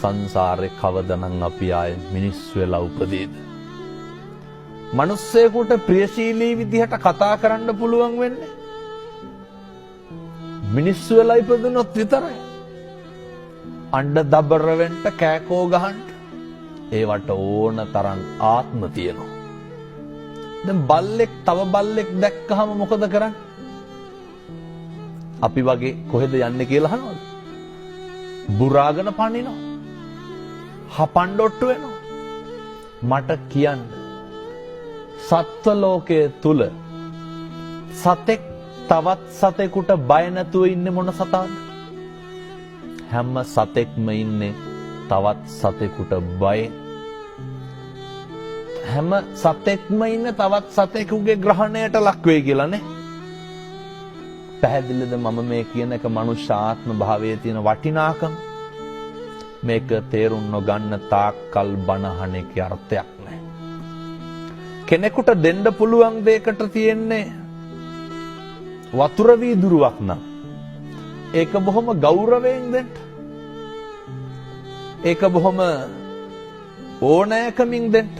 සංසාරේ කවදනම් අපි ආයේ මිනිස්සු වෙලා උපදීද? මිනිස්සෙකුට ප්‍රියශීලී විදිහට කතා කරන්න පුළුවන් වෙන්නේ මිනිස්සු වෙලා ඉපදුනොත් විතරයි. අඬ දබර වෙන්න කෑකෝ ගහන්න ඒවට ඕන තරම් ආත්ම තියෙනවා. දැන් බල්ලෙක් තව බල්ලෙක් දැක්කහම මොකද කරන්නේ? අපි වගේ කොහෙද යන්නේ කියලා අහනවද? බුරාගෙන පනිනවා. හපන්ඩොට්ටු වෙනවා. මට කියන්න සත්ව ලෝකයේ තුල සතෙක් තවත් සතෙකුට බය නැතුව ඉන්නේ මොන සතාද? හැම සතෙක්ම ඉන්නේ තවත් සතෙකුට බය. හැම සතෙක්ම ඉන්නේ තවත් සතෙකුගේ ග්‍රහණයට ලක් වෙයි කියලා නේ. පැහැදිලිද මම මේ කියන එක මනුෂ්‍ය ආත්ම භාවයේ තියෙන වටිනාකම? මේක තේරුම් නොගන්න තාක්කල් බනහන එකේ අර්ථයක් නැහැ. කෙනෙකුට දෙන්න පුළුවන් දෙයකට තියෙන්නේ වතුර වීදුරුවක් නම් ඒක බොහොම ගෞරවයෙන් දෙන්න. ඒක බොහොම ඕනෑකමින් දෙන්න.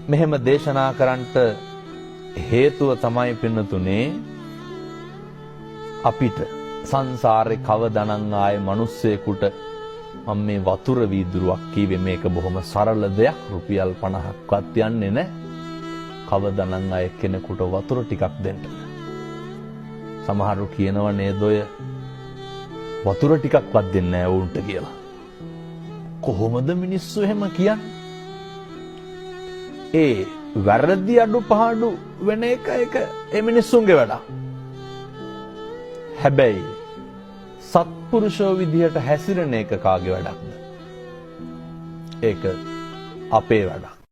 මෙහෙම දේශනා කරන්නට හේතුව තමයි පින්නතුනේ අපිට සංසාරේ කවදානම් ආයේ මිනිස්සෙකුට මම මේ වතුර වීදුරුවක් කීවේ මේක බොහොම සරල දෙයක් රුපියල් 50ක්වත් යන්නේ නැහැ. කවදානම් ආයේ කෙනෙකුට වතුර ටිකක් දෙන්න. සමහරු කියනවා නේද ඔය වතුර ටිකක්වත් දෙන්නේ නැහැ වුන්ට කියලා. කොහොමද මිනිස්සු එහෙම කියන්නේ? ඒ වැරදි අඩුපාඩු වෙන එක ඒ මිනිස්සුන්ගේ වැඩක්. හැබැයි සත්පුරුෂෝ විදියට හැසිරෙන එක කාගේ වැඩක්ද? ඒක අපේ වැඩක්.